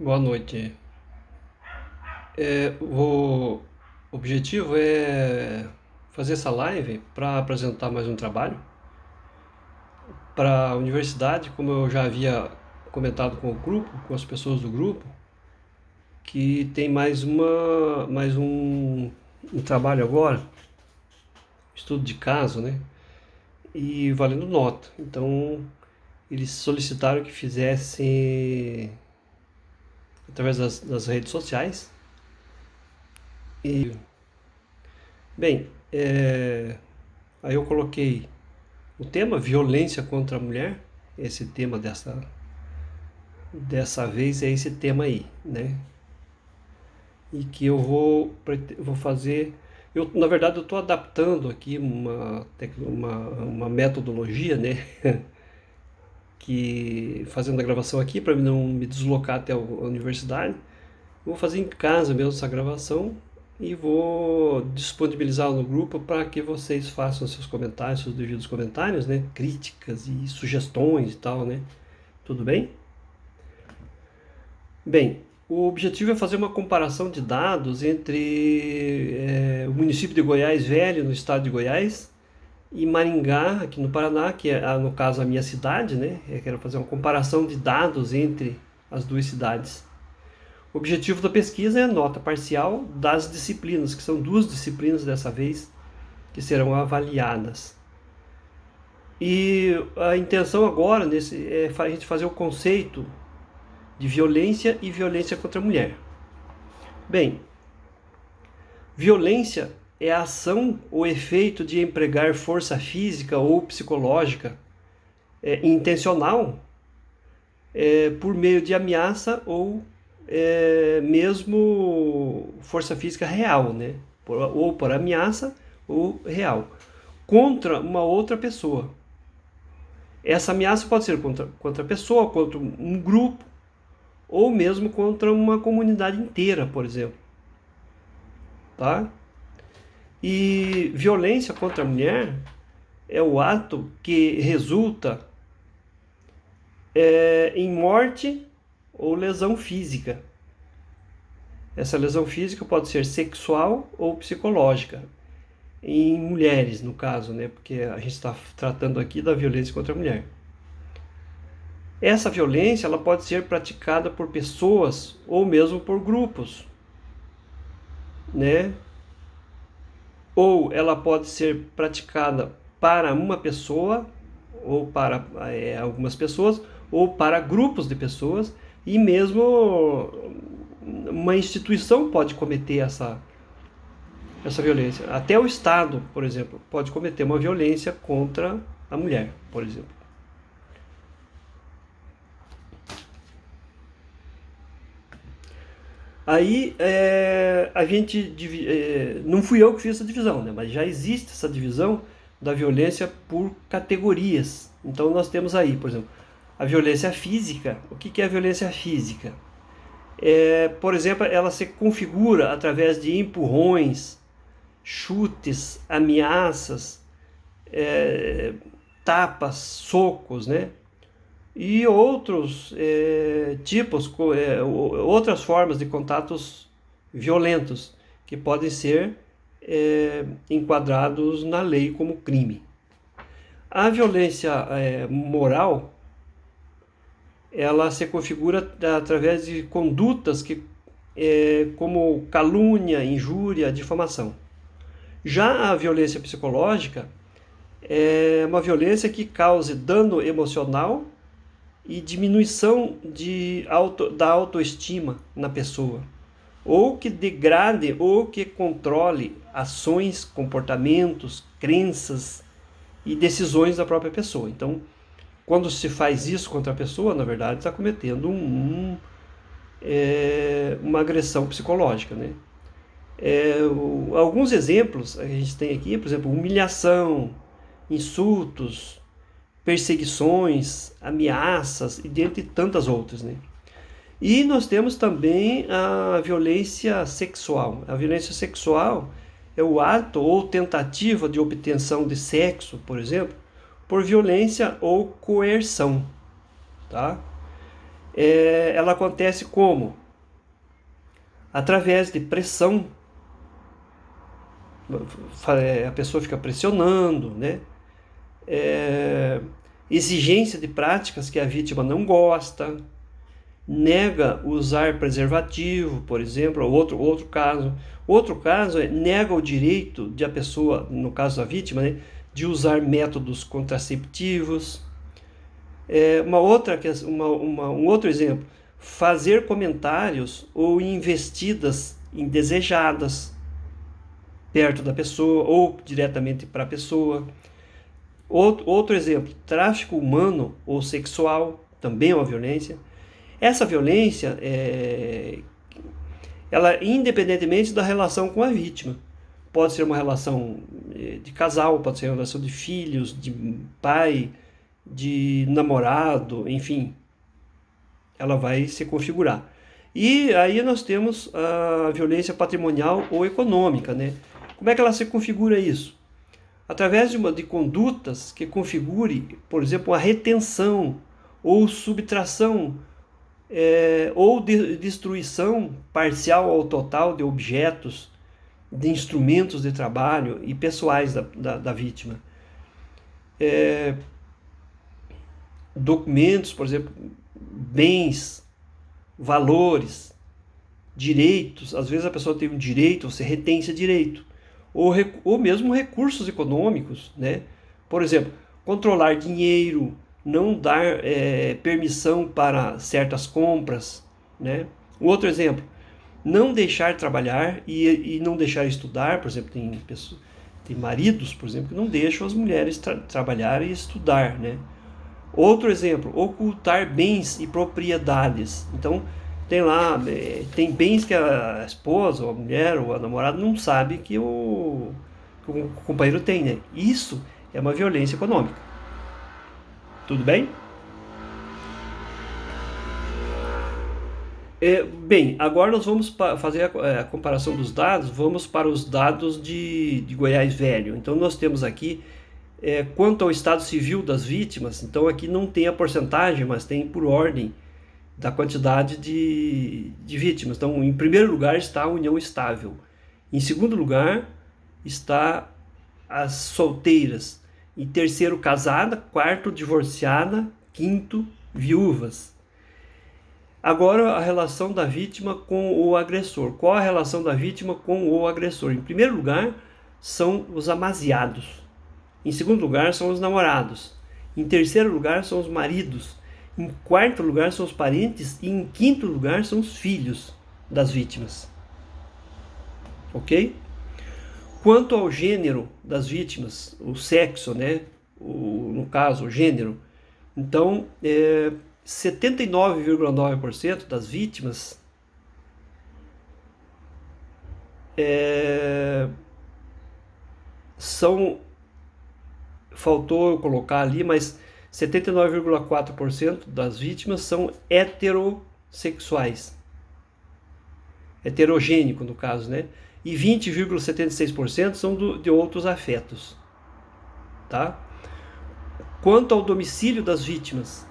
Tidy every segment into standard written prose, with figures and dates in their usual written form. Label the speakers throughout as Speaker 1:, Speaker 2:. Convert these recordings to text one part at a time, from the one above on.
Speaker 1: Boa noite. O objetivo é fazer essa live para apresentar mais um trabalho para a universidade, como eu já havia comentado com o grupo, com as pessoas do grupo, que tem mais um trabalho agora, estudo de caso, né? E valendo nota. Então, eles solicitaram que fizesse através das redes sociais. E, bem, aí eu coloquei o tema violência contra a mulher. Esse tema dessa vez é esse tema aí, né? E que eu vou fazer. Na verdade, eu estou adaptando aqui uma metodologia, né? Que fazendo a gravação aqui para não me deslocar até a universidade. Vou fazer em casa mesmo essa gravação e vou disponibilizar no grupo para que vocês façam seus comentários, seus devidos comentários, né? Críticas e sugestões e tal, né? Tudo bem? Bem, o objetivo é fazer uma comparação de dados entre o município de Goiás Velho, no estado de Goiás, e Maringá, aqui no Paraná, que é, no caso, a minha cidade, né? Eu quero fazer uma comparação de dados entre as duas cidades. O objetivo da pesquisa é a nota parcial das disciplinas, que são duas disciplinas dessa vez, que serão avaliadas. E a intenção agora é a gente fazer o conceito de violência e violência contra a mulher. Bem, violência é a ação ou efeito de empregar força física ou psicológica intencional por meio de ameaça ou mesmo força física real, né? Ou por ameaça ou real, contra uma outra pessoa. Essa ameaça pode ser contra a pessoa, contra um grupo, ou mesmo contra uma comunidade inteira, por exemplo. Tá? E violência contra a mulher é o ato que resulta em morte ou lesão física. Essa lesão física pode ser sexual ou psicológica, em mulheres, no caso, né? Porque a gente está tratando aqui da violência contra a mulher. Essa violência ela pode ser praticada por pessoas ou mesmo por grupos, né? Ou ela pode ser praticada para uma pessoa, ou para algumas pessoas, ou para grupos de pessoas, e mesmo uma instituição pode cometer essa violência. Até o Estado, por exemplo, pode cometer uma violência contra a mulher, por exemplo. Aí a gente não fui eu que fiz essa divisão, né? Mas já existe essa divisão da violência por categorias. Então nós temos aí, por exemplo, a violência física. O que é a violência física? Por exemplo, ela se configura através de empurrões, chutes, ameaças, tapas, socos, né? E outros tipos, outras formas de contatos violentos que podem ser enquadrados na lei como crime. A violência moral, ela se configura através de condutas como calúnia, injúria, difamação. Já a violência psicológica é uma violência que cause dano emocional e diminuição da autoestima na pessoa, ou que degrade ou que controle ações, comportamentos, crenças e decisões da própria pessoa. Então, quando se faz isso contra a pessoa, na verdade está cometendo uma agressão psicológica, né? Alguns exemplos a gente tem aqui, por exemplo, humilhação, insultos, perseguições, ameaças e dentre tantas outras, né? E nós temos também a violência sexual. A violência sexual é o ato ou tentativa de obtenção de sexo, por exemplo, por violência ou coerção, tá? ela acontece como? Através de pressão. A pessoa fica pressionando, né? Exigência de práticas que a vítima não gosta, nega usar preservativo, por exemplo, outro caso. Outro caso é nega o direito de a pessoa, no caso da vítima, né, de usar métodos contraceptivos. Um outro exemplo, fazer comentários ou investidas indesejadas perto da pessoa ou diretamente para a pessoa. Outro exemplo, tráfico humano ou sexual, também é uma violência. Essa violência, ela independentemente da relação com a vítima, pode ser uma relação de casal, pode ser uma relação de filhos, de pai, de namorado, enfim, ela vai se configurar. E aí nós temos a violência patrimonial ou econômica, né? Como é que ela se configura isso? Através de condutas que configure, por exemplo, a retenção ou subtração ou destruição parcial ou total de objetos, de instrumentos de trabalho e pessoais da vítima. Documentos, por exemplo, bens, valores, direitos. Às vezes a pessoa tem um direito, você retém esse direito. Ou mesmo recursos econômicos, né? Por exemplo, controlar dinheiro, não dar permissão para certas compras, né? Outro exemplo, não deixar trabalhar e não deixar estudar. Por exemplo, tem maridos, por exemplo, que não deixam as mulheres trabalhar e estudar, né? Outro exemplo, ocultar bens e propriedades. Então, tem bens que a esposa, ou a mulher, ou a namorada não sabe que o companheiro tem, né? Isso é uma violência econômica. Tudo bem? Bem, agora nós vamos fazer a comparação dos dados. Vamos para os dados de Goiás Velho. Então nós temos aqui, quanto ao estado civil das vítimas. Então aqui não tem a porcentagem, mas tem por ordem da quantidade de vítimas. Então, em primeiro lugar está a união estável. Em segundo lugar está as solteiras. Em terceiro, casada. Quarto, divorciada. Quinto, viúvas. Agora, a relação da vítima com o agressor. Qual a relação da vítima com o agressor? Em primeiro lugar, são os amaziados. Em segundo lugar, são os namorados. Em terceiro lugar, são os maridos. Em quarto lugar, são os parentes. E em quinto lugar, são os filhos das vítimas. Ok? Quanto ao gênero das vítimas, o sexo, né? No caso, o gênero. Então, 79,9% das vítimas faltou eu colocar ali, mas 79,4% das vítimas são heterossexuais. Heterogênico, no caso, né? E 20,76% são de outros afetos. Tá? Quanto ao domicílio das vítimas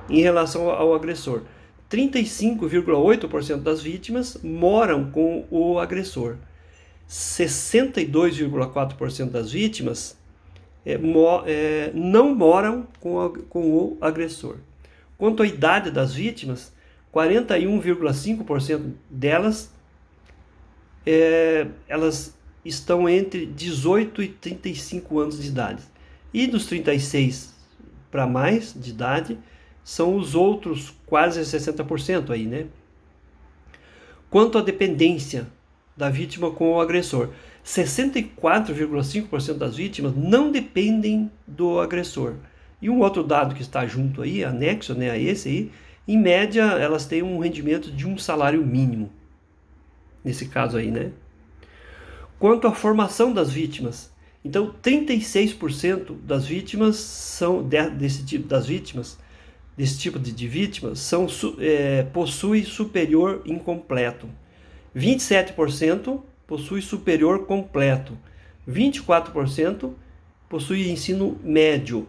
Speaker 1: em relação ao agressor, 35,8% das vítimas moram com o agressor. 62,4% das vítimas não moram com o agressor. Quanto à idade das vítimas, 41,5% delas elas estão entre 18 e 35 anos de idade. E dos 36 para mais de idade, são os outros quase 60% aí, né? Quanto à dependência da vítima com o agressor, 64,5% das vítimas não dependem do agressor. E um outro dado que está junto aí, anexo, né, a esse aí, em média elas têm um rendimento de um salário mínimo. Nesse caso aí, né? Quanto à formação das vítimas, então 36% das vítimas desse tipo de vítimas possui superior incompleto. 27% possui superior completo. 24% possui ensino médio.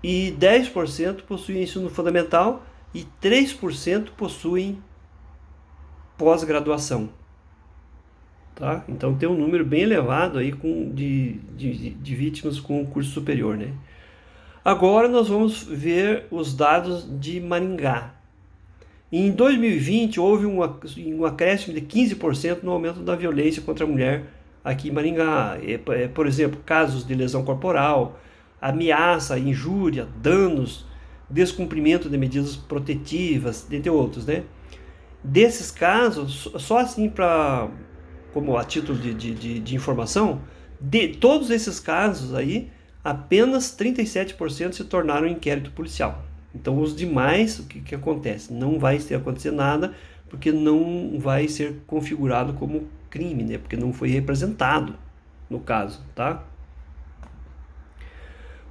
Speaker 1: E 10% possui ensino fundamental e 3% possuem pós-graduação. Tá? Então tem um número bem elevado aí de vítimas com curso superior, né? Agora nós vamos ver os dados de Maringá. Em 2020 houve um acréscimo de 15% no aumento da violência contra a mulher aqui em Maringá. Por exemplo, casos de lesão corporal, ameaça, injúria, danos, descumprimento de medidas protetivas, entre outros, né? Desses casos, só assim como a título de informação, de todos esses casos aí, apenas 37% se tornaram inquérito policial. Então os demais, o que acontece? Não vai acontecer nada, porque não vai ser configurado como crime, né? Porque não foi representado no caso, tá?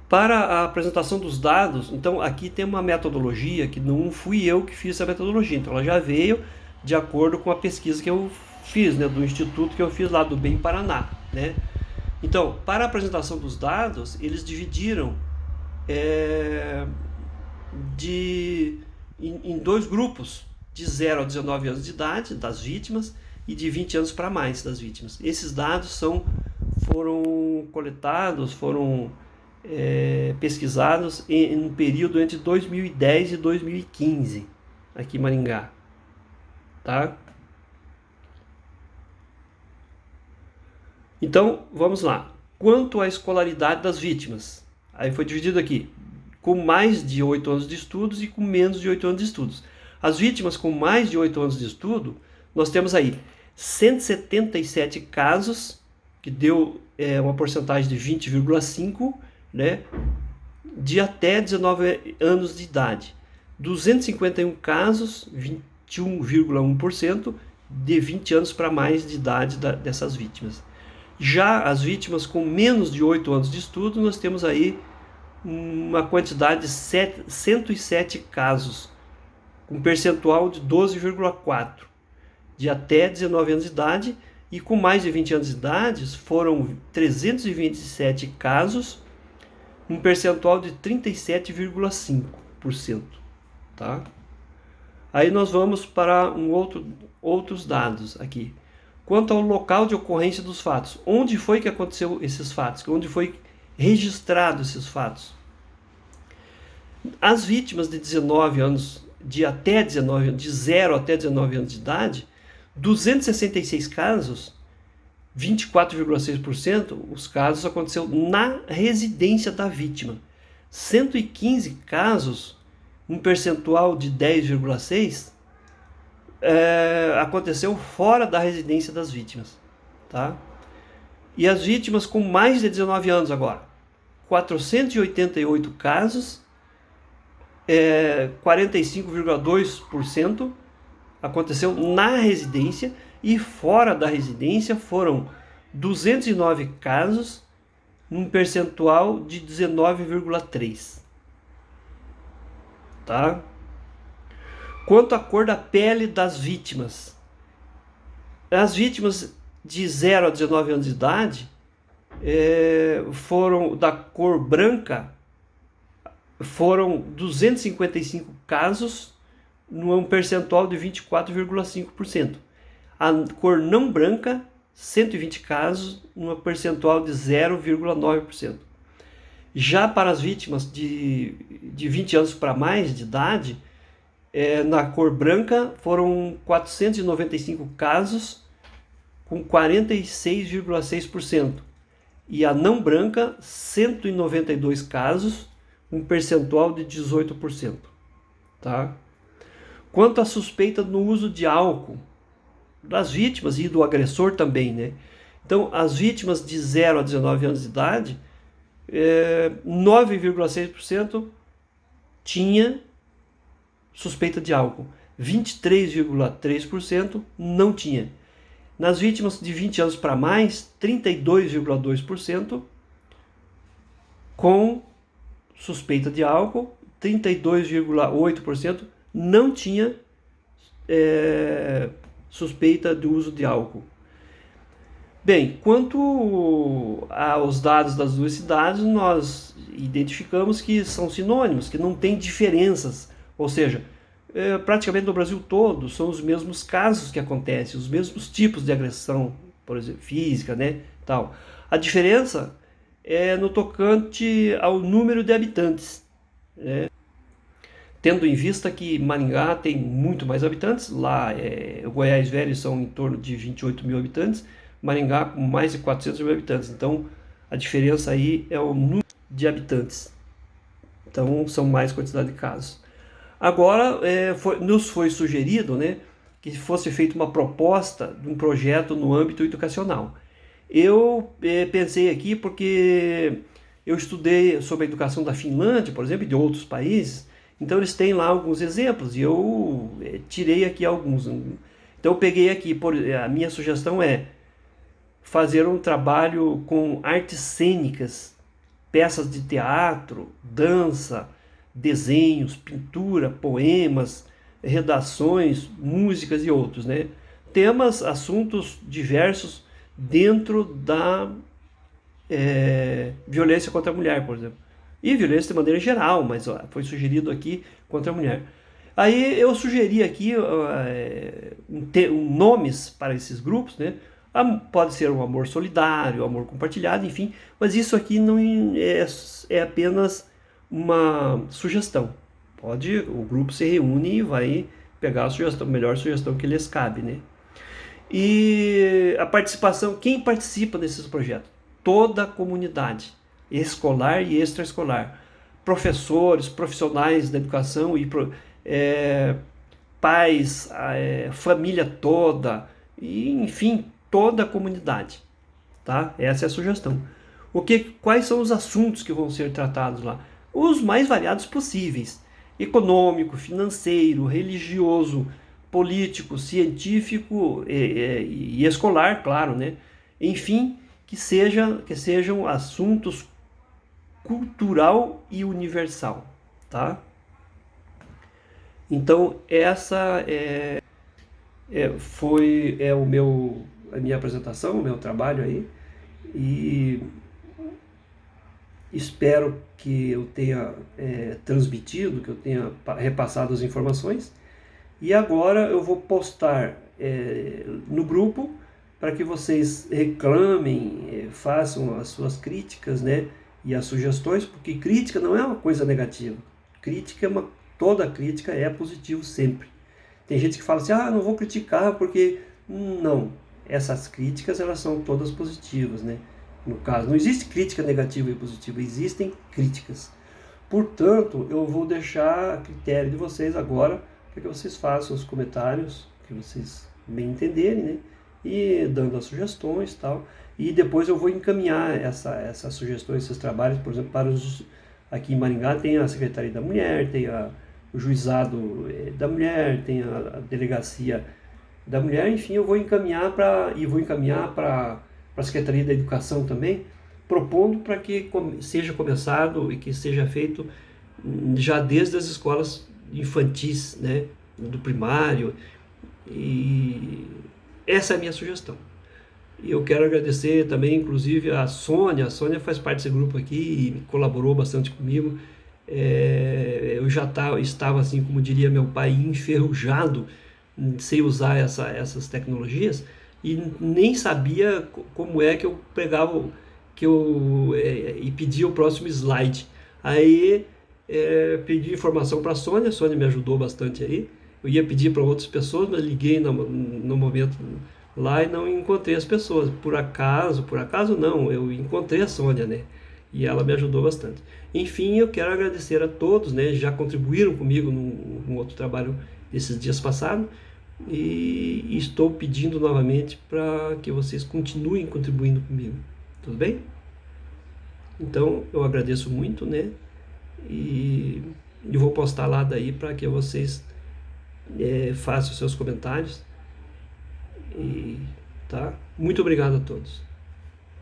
Speaker 1: Para a apresentação dos dados, então aqui tem uma metodologia que não fui eu que fiz essa metodologia, então ela já veio de acordo com a pesquisa que eu fiz, né, do instituto que eu fiz lá do BEM Paraná, né? Então, para a apresentação dos dados, eles dividiram em dois grupos, de 0 a 19 anos de idade das vítimas e de 20 anos para mais das vítimas. Esses dados foram coletados, foram pesquisados em um período entre 2010 e 2015, aqui em Maringá. Tá? Então, vamos lá. Quanto à escolaridade das vítimas, aí foi dividido aqui, com mais de 8 anos de estudos e com menos de 8 anos de estudos. As vítimas com mais de 8 anos de estudo, nós temos aí 177 casos, que deu uma porcentagem de 20,5%, né, de até 19 anos de idade. 251 casos, 21,1%, de 20 anos para mais de idade dessas vítimas. Já as vítimas com menos de 8 anos de estudo, nós temos aí uma quantidade de 107 casos, com percentual de 12,4%, de até 19 anos de idade, e com mais de 20 anos de idade foram 327 casos, um percentual de 37,5%. Tá? Aí nós vamos para outros dados aqui. Quanto ao local de ocorrência dos fatos, onde foi que aconteceu esses fatos? Onde foi registrado esses fatos? As vítimas de 19 anos, de 0 até 19 anos de idade, 266 casos, 24,6%, os casos aconteceram na residência da vítima. 115 casos, um percentual de 10,6%, aconteceu fora da residência das vítimas. Tá? E as vítimas com mais de 19 anos agora, 488 casos, 45,2% aconteceu na residência, e fora da residência foram 209 casos, um percentual de 19,3%. Tá? Quanto à cor da pele das vítimas, as vítimas de 0 a 19 anos de idade foram da cor branca, foram 255 casos, num percentual de 24,5%. A cor não branca, 120 casos, num percentual de 0,9%. Já para as vítimas de 20 anos para mais de idade, na cor branca foram 495 casos, com 46,6%. E a não branca, 192 casos, um percentual de 18%. Tá? Quanto à suspeita no uso de álcool das vítimas e do agressor também, né? Então, as vítimas de 0 a 19 anos de idade, 9,6% tinha suspeita de álcool, 23,3% não tinha. Nas vítimas de 20 anos para mais, 32,2% com suspeita de álcool, 32,8% não tinha suspeita do uso de álcool. Bem, quanto aos dados das duas cidades, nós identificamos que são sinônimos, que não tem diferenças, ou seja, praticamente no Brasil todo, são os mesmos casos que acontecem, os mesmos tipos de agressão, por exemplo, física, né, tal. A diferença é no tocante ao número de habitantes, tendo em vista que Maringá tem muito mais habitantes, lá o Goiás Velho são em torno de 28 mil habitantes, Maringá com mais de 400 mil habitantes, então a diferença aí é o número de habitantes, então são mais quantidade de casos. Agora, nos foi sugerido, né, que fosse feita uma proposta de um projeto no âmbito educacional. Eu pensei aqui porque eu estudei sobre a educação da Finlândia, por exemplo, e de outros países, então eles têm lá alguns exemplos e eu tirei aqui alguns. Então eu peguei aqui, a minha sugestão é fazer um trabalho com artes cênicas, peças de teatro, dança, desenhos, pintura, poemas, redações, músicas e outros, né? Temas, assuntos diversos dentro da violência contra a mulher, por exemplo. E violência de maneira geral, mas foi sugerido aqui contra a mulher. Aí eu sugeri aqui nomes para esses grupos, né? Pode ser um amor solidário, amor compartilhado, enfim, mas isso aqui não é apenas uma sugestão. O grupo se reúne e vai pegar a melhor sugestão que lhes cabe, né? E a participação, quem participa desses projetos? Toda a comunidade, escolar e extraescolar, professores, profissionais da educação e pais, família toda, e, enfim, toda a comunidade, tá? Essa é a sugestão. Quais são os assuntos que vão ser tratados lá? Os mais variados possíveis: econômico, financeiro, religioso, político, científico e escolar, claro, né? Enfim, que sejam assuntos cultural e universal, tá? Então essa foi a minha apresentação, o meu trabalho aí, e espero que eu tenha transmitido, que eu tenha repassado as informações. E agora eu vou postar no grupo para que vocês reclamem, façam as suas críticas, né, e as sugestões, porque crítica não é uma coisa negativa. Toda crítica é positivo sempre. Tem gente que fala assim, não vou criticar porque... Não, essas críticas elas são todas positivas, né? No caso, não existe crítica negativa e positiva, existem críticas. Portanto, eu vou deixar a critério de vocês agora, para que vocês façam os comentários que vocês bem entenderem, né? E dando as sugestões e tal. E depois eu vou encaminhar essas sugestões, esses trabalhos, por exemplo, aqui em Maringá tem a Secretaria da Mulher, tem o Juizado da Mulher, tem a Delegacia da Mulher, enfim, eu vou encaminhar para a Secretaria da Educação também, propondo para que seja começado e que seja feito já desde as escolas infantis, né, do primário, e essa é a minha sugestão. E eu quero agradecer também, inclusive, a Sônia faz parte desse grupo aqui e colaborou bastante comigo. Eu já estava, assim, como diria meu pai, enferrujado, sem usar essas tecnologias, e nem sabia como é que eu pegava, e pedia o próximo slide. Aí pedi informação para a Sônia me ajudou bastante aí. Eu ia pedir para outras pessoas, mas liguei no momento lá e não encontrei as pessoas. Por acaso não, eu encontrei a Sônia, né? E ela me ajudou bastante. Enfim, eu quero agradecer a todos, né? Já contribuíram comigo num outro trabalho esses dias passados, e estou pedindo novamente para que vocês continuem contribuindo comigo, tudo bem? Então eu agradeço muito, né? E eu vou postar lá daí para que vocês façam os seus comentários, tá? Muito obrigado a todos.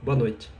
Speaker 1: Boa noite.